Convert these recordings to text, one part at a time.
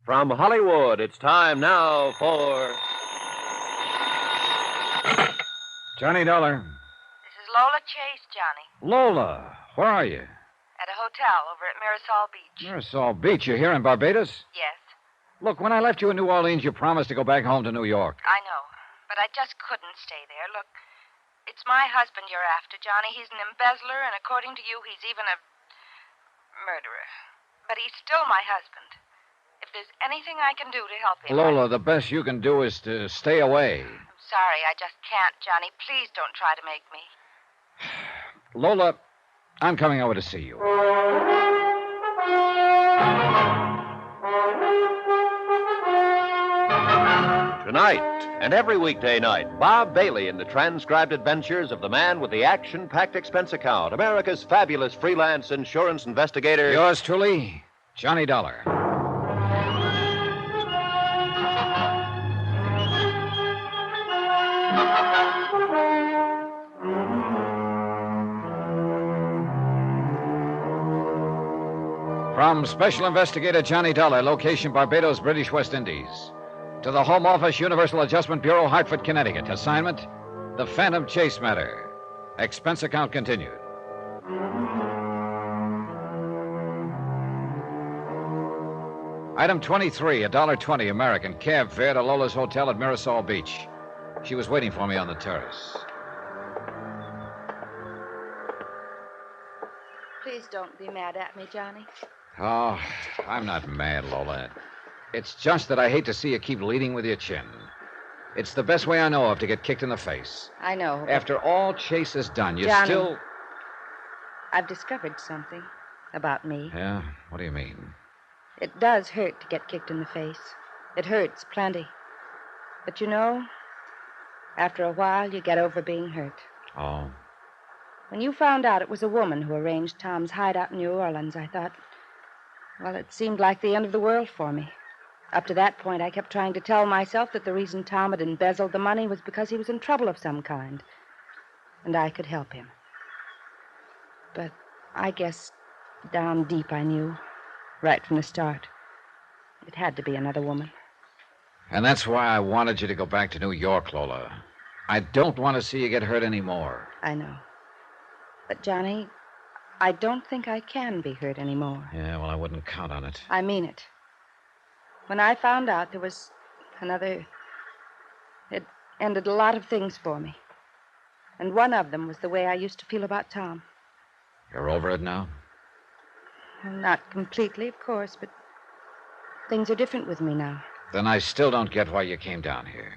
From Hollywood, it's time now for... Johnny Dollar. This is Lola Chase, Johnny. Lola, where are you? At a hotel over at Mirasol Beach. Mirasol Beach. You're here in Barbados? Yes, Look, when I left you in New Orleans, you promised to go back home to New York. I know. But I just couldn't stay there. Look, it's my husband you're after, Johnny. He's an embezzler, and according to you, he's even a murderer. But he's still my husband. If there's anything I can do to help him... Lola, the best you can do is to stay away. I'm sorry, I just can't, Johnny. Please don't try to make me. Lola, I'm coming over to see you. Tonight, and every weekday night, Bob Bailey in the transcribed adventures of the man with the action-packed expense account, America's fabulous freelance insurance investigator... Yours truly, Johnny Dollar. From Special Investigator Johnny Dollar, location Barbados, British West Indies. To the Home Office, Universal Adjustment Bureau, Hartford, Connecticut. Assignment, the Phantom Chase matter. Expense account continued. Item 23, $1.20 American cab fare to Lola's Hotel at Mirasol Beach. She was waiting for me on the terrace. Please don't be mad at me, Johnny. Oh, I'm not mad, Lola. It's just that I hate to see you keep leading with your chin. It's the best way I know of to get kicked in the face. I know. After all Chase has done, you Johnny, still... I've discovered something about me. Yeah? What do you mean? It does hurt to get kicked in the face. It hurts plenty. But you know, after a while, you get over being hurt. Oh? When you found out it was a woman who arranged Tom's hideout in New Orleans, I thought, well, it seemed like the end of the world for me. Up to that point, I kept trying to tell myself that the reason Tom had embezzled the money was because he was in trouble of some kind, and I could help him. But I guess down deep I knew, right from the start, it had to be another woman. And that's why I wanted you to go back to New York, Lola. I don't want to see you get hurt anymore. I know. But, Johnny, I don't think I can be hurt anymore. Yeah, well, I wouldn't count on it. I mean it. When I found out there was another... It ended a lot of things for me. And one of them was the way I used to feel about Tom. You're over it now? Well, not completely, of course, but things are different with me now. Then I still don't get why you came down here.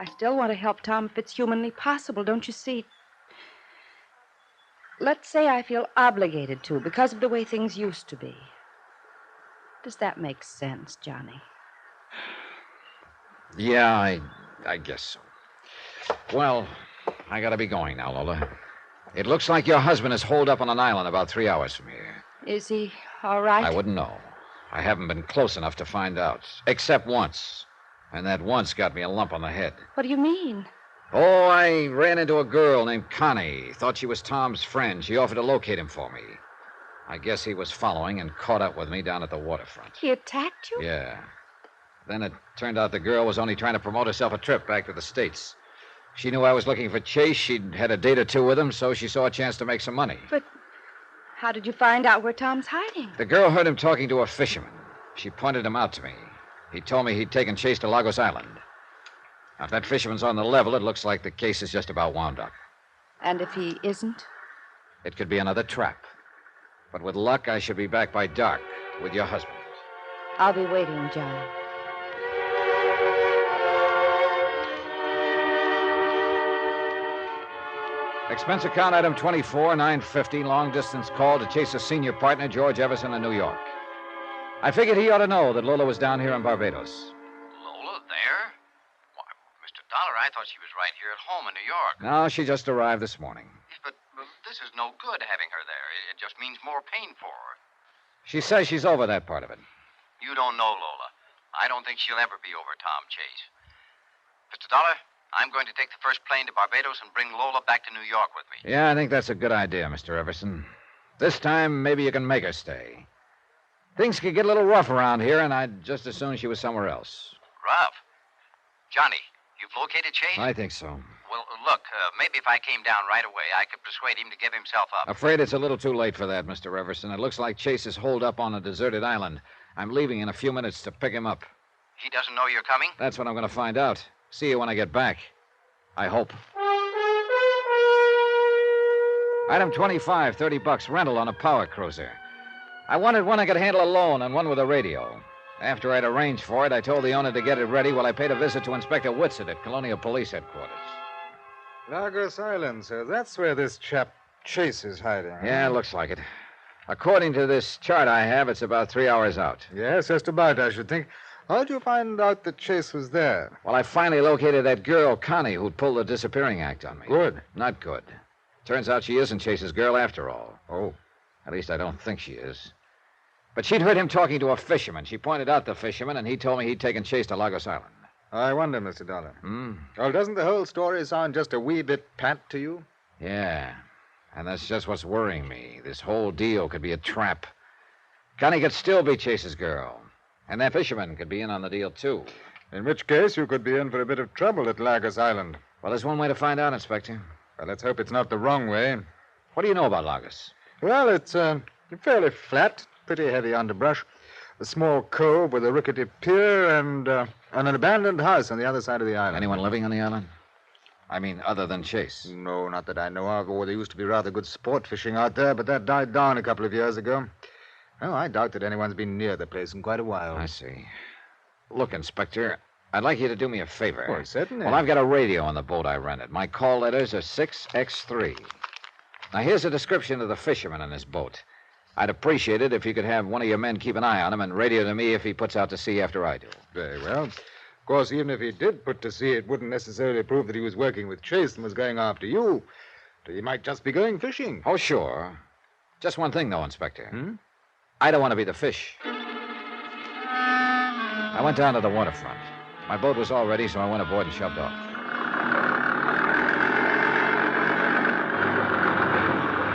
I still want to help Tom if it's humanly possible, don't you see? Let's say I feel obligated to because of the way things used to be. Does that make sense, Johnny? Yeah, I guess so. Well, I gotta be going now, Lola. It looks like your husband is holed up on an island about 3 hours from here. Is he all right? I wouldn't know. I haven't been close enough to find out. Except once. And that once got me a lump on the head. What do you mean? Oh, I ran into a girl named Connie. Thought she was Tom's friend. She offered to locate him for me. I guess he was following and caught up with me down at the waterfront. He attacked you? Yeah. Then it turned out the girl was only trying to promote herself a trip back to the States. She knew I was looking for Chase. She'd had a date or two with him, so she saw a chance to make some money. But how did you find out where Tom's hiding? The girl heard him talking to a fisherman. She pointed him out to me. He told me he'd taken Chase to Lagos Island. Now, if that fisherman's on the level, it looks like the case is just about wound up. And if he isn't? It could be another trap. But with luck, I should be back by dark with your husband. I'll be waiting, Johnny. Expense account item 24, $9.50, long-distance call to Chase's senior partner, George Everson, in New York. I figured he ought to know that Lola was down here in Barbados. Lola there? Why, Mr. Dollar, I thought she was right here at home in New York. No, she just arrived this morning. Yes, but this is no good having her there. It just means more pain for her. She says she's over that part of it. You don't know Lola. I don't think she'll ever be over Tom Chase. Mr. Dollar, I'm going to take the first plane to Barbados and bring Lola back to New York with me. Yeah, I think that's a good idea, Mr. Everson. This time, maybe you can make her stay. Things could get a little rough around here, and I'd just as soon she was somewhere else. Rough. Johnny, you've located Chase? I think so. Well, look, maybe if I came down right away, I could persuade him to give himself up. Afraid it's a little too late for that, Mr. Everson. It looks like Chase is holed up on a deserted island. I'm leaving in a few minutes to pick him up. He doesn't know you're coming? That's what I'm going to find out. See you when I get back. I hope. Item 25, $30, rental on a power cruiser. I wanted one I could handle alone and one with a radio. After I'd arranged for it, I told the owner to get it ready while I paid a visit to Inspector Whitsett at Colonial Police Headquarters. Lagos Island, sir. That's where this chap Chase is hiding. Yeah, looks like it. According to this chart I have, it's about 3 hours out. Yes, just about, I should think. How'd you find out that Chase was there? Well, I finally located that girl, Connie, who'd pulled the disappearing act on me. Good. Not good. Turns out she isn't Chase's girl after all. Oh. At least I don't think she is. But she'd heard him talking to a fisherman. She pointed out the fisherman, and he told me he'd taken Chase to Lagos Island. I wonder, Mr. Dollar. Hmm? Well, doesn't the whole story sound just a wee bit pat to you? Yeah. And that's just what's worrying me. This whole deal could be a trap. Connie could still be Chase's girl. And that fisherman could be in on the deal, too. In which case, you could be in for a bit of trouble at Lagos Island. Well, there's one way to find out, Inspector. Well, let's hope it's not the wrong way. What do you know about Lagos? Well, it's fairly flat, pretty heavy underbrush. A small cove with a rickety pier and an abandoned house on the other side of the island. Anyone living on the island? I mean, other than Chase. No, not that I know of. Oh, there used to be rather good sport fishing out there, but that died down a couple of years ago. Well, I doubt that anyone's been near the place in quite a while. I see. Look, Inspector, I'd like you to do me a favor. Oh, certainly. Well, I've got a radio on the boat I rented. My call letters are 6X3. Now, here's a description of the fisherman in this boat. I'd appreciate it if you could have one of your men keep an eye on him and radio to me if he puts out to sea after I do. Very well. Of course, even if he did put to sea, it wouldn't necessarily prove that he was working with Chase and was going after you. He might just be going fishing. Oh, sure. Just one thing, though, Inspector. I don't want to be the fish. I went down to the waterfront. My boat was all ready, so I went aboard and shoved off.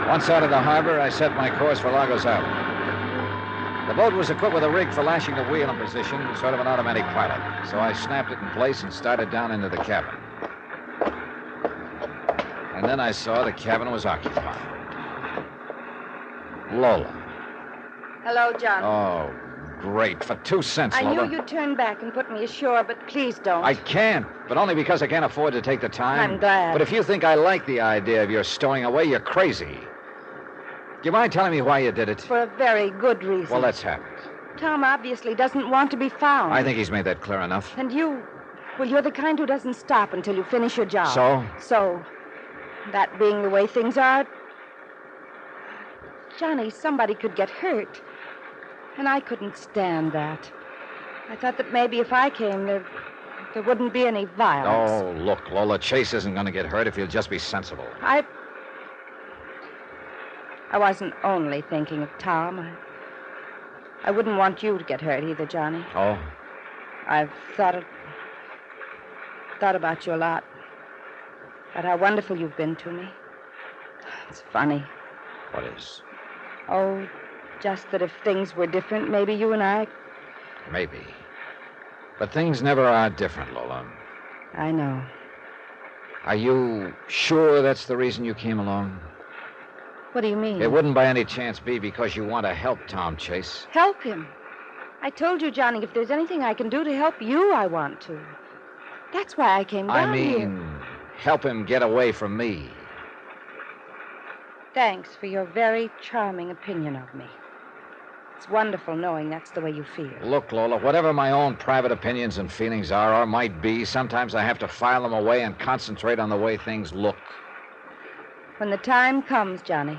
Once out of the harbor, I set my course for Lagos Island. The boat was equipped with a rig for lashing the wheel in position, sort of an automatic pilot. So I snapped it in place and started down into the cabin. And then I saw the cabin was occupied. Lola. Hello, John. Oh, great. For 2 cents, I Lola. knew you'd turn back and put me ashore, but please don't. I can't, but only because I can't afford to take the time. I'm glad. But if you think I like the idea of your stowing away, you're crazy. Do you mind telling me why you did it? For a very good reason. Well, let's have it. Tom obviously doesn't want to be found. I think he's made that clear enough. And you, well, you're the kind who doesn't stop until you finish your job. So? So, that being the way things are, Johnny, somebody could get hurt. And I couldn't stand that. I thought that maybe if I came, there wouldn't be any violence. Oh, look, Lola, Chase isn't going to get hurt if you'll just be sensible. I wasn't only thinking of Tom. I wouldn't want you to get hurt either, Johnny. Oh? I've thought about you a lot. About how wonderful you've been to me. It's funny. What is? Oh, just that if things were different, maybe you and I... Maybe. But things never are different, Lola. I know. Are you sure that's the reason you came along? What do you mean? It wouldn't by any chance be because you want to help Tom Chase. Help him? I told you, Johnny, if there's anything I can do to help you, I want to. That's why I came down here. Help him get away from me. Thanks for your very charming opinion of me. It's wonderful knowing that's the way you feel. Look, Lola, whatever my own private opinions and feelings are or might be, sometimes I have to file them away and concentrate on the way things look. When the time comes, Johnny,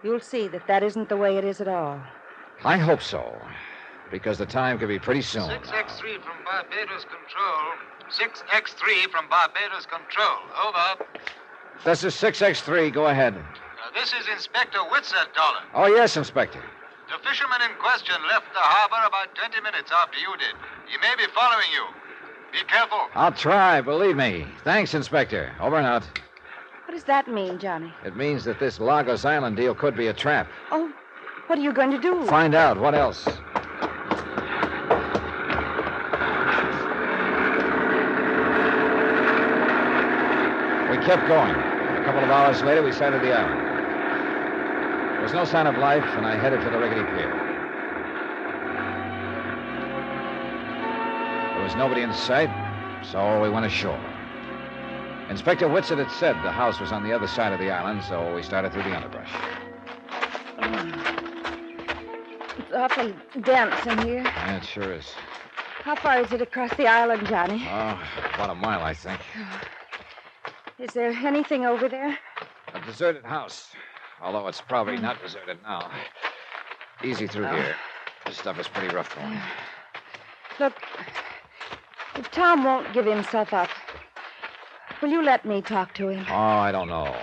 you'll see that isn't the way it is at all. I hope so, because the time could be pretty soon. 6X3 from Barbados Control. 6X3 from Barbados Control. Over. This is 6X3. Go ahead. This is Inspector Whitsett, Dollar. Oh, yes, Inspector. The fisherman in question left the harbor about 20 minutes after you did. He may be following you. Be careful. I'll try, believe me. Thanks, Inspector. Over and out. What does that mean, Johnny? It means that this Lagos Island deal could be a trap. Oh, What are you going to do? Find out. What else? We kept going. A couple of hours later, we sighted the island. There was no sign of life, and I headed for the rickety pier. There was nobody in sight, so we went ashore. Inspector Whitsett had said the house was on the other side of the island, so we started through the underbrush. It's awful dense in here. Yeah, it sure is. How far is it across the island, Johnny? Oh, about a mile, I think. Is there anything over there? A deserted house, although it's probably not deserted now. Easy through here. This stuff is pretty rough going. Look, if Tom won't give himself up, will you let me talk to him? Oh, I don't know.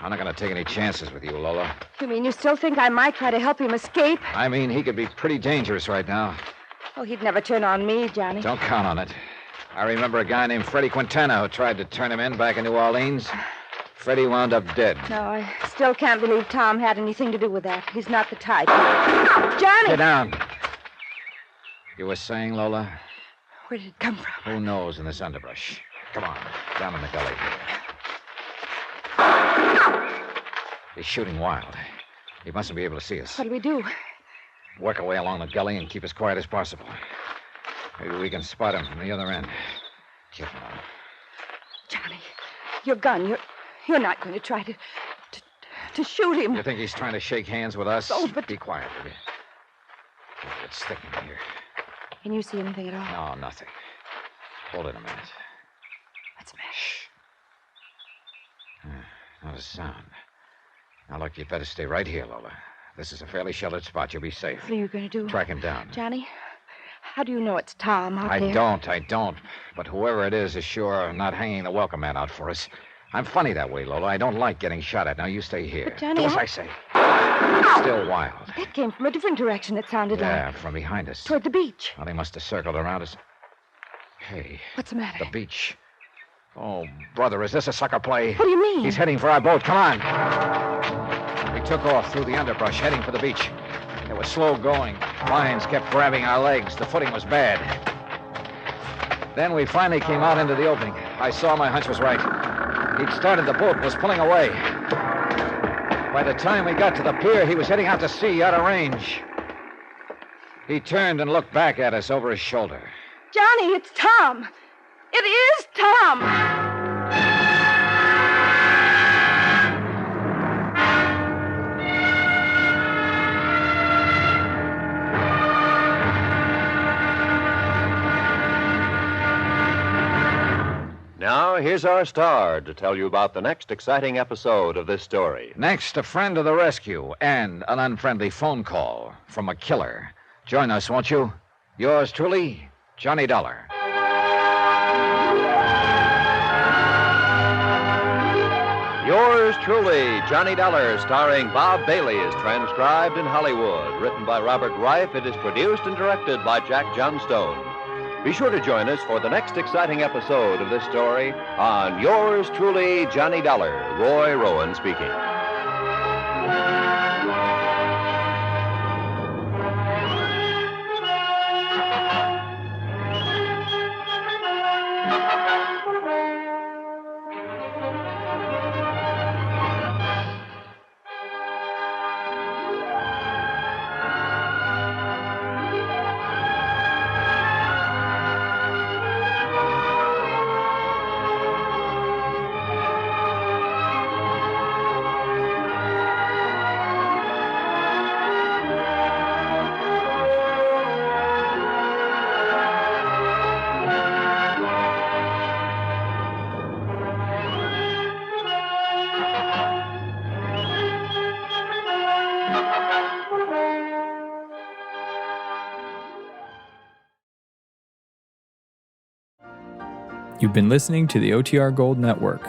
I'm not going to take any chances with you, Lola. You mean you still think I might try to help him escape? I mean, he could be pretty dangerous right now. Oh, he'd never turn on me, Johnny. Don't count on it. I remember a guy named Freddie Quintana who tried to turn him in back in New Orleans. Freddie wound up dead. No, I still can't believe Tom had anything to do with that. He's not the type. Johnny! Get down. You were saying, Lola? Where did it come from? Who knows in this underbrush? Come on, down in the gully here. He's shooting wild. He mustn't be able to see us. What do we do? Work our way along the gully and keep as quiet as possible. Maybe we can spot him from the other end. Careful now. Johnny, your gun. You're not going to try to shoot him. You think he's trying to shake hands with us? Oh, but... Be quiet, will you? It's thick in here. Can you see anything at all? No, nothing. Hold it a minute. What's the matter? Shh. Not a sound. Now, look, you'd better stay right here, Lola. This is a fairly sheltered spot. You'll be safe. What are you going to do? Track him down. Johnny, how do you know it's Tom out there? I don't. But whoever it is sure not hanging the welcome mat out for us. I'm funny that way, Lola. I don't like getting shot at. Now, you stay here. But, Johnny, do as I say. Still wild. It came from a different direction, it sounded like. Yeah, from behind us. Toward the beach. Well, they must have circled around us. Hey. What's the matter? The beach. Oh, brother, is this a sucker play? What do you mean? He's heading for our boat. Come on. We took off through the underbrush, heading for the beach. It was slow going. Vines kept grabbing our legs. The footing was bad. Then we finally came out into the opening. I saw my hunch was right. He'd started the boat and was pulling away. By the time we got to the pier, he was heading out to sea, out of range. He turned and looked back at us over his shoulder. Johnny, it's Tom. It is Tom. Now, here's our star to tell you about the next exciting episode of this story. Next, a friend to the rescue and an unfriendly phone call from a killer. Join us, won't you? Yours truly, Johnny Dollar. Yours truly, Johnny Dollar, starring Bob Bailey, is transcribed in Hollywood. Written by Robert Reif, it is produced and directed by Jack Johnstone. Be sure to join us for the next exciting episode of this story on Yours truly, Johnny Dollar. Roy Rowan speaking. You've been listening to the OTR Gold Network.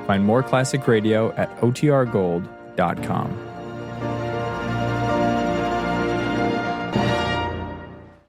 Find more classic radio at otrgold.com.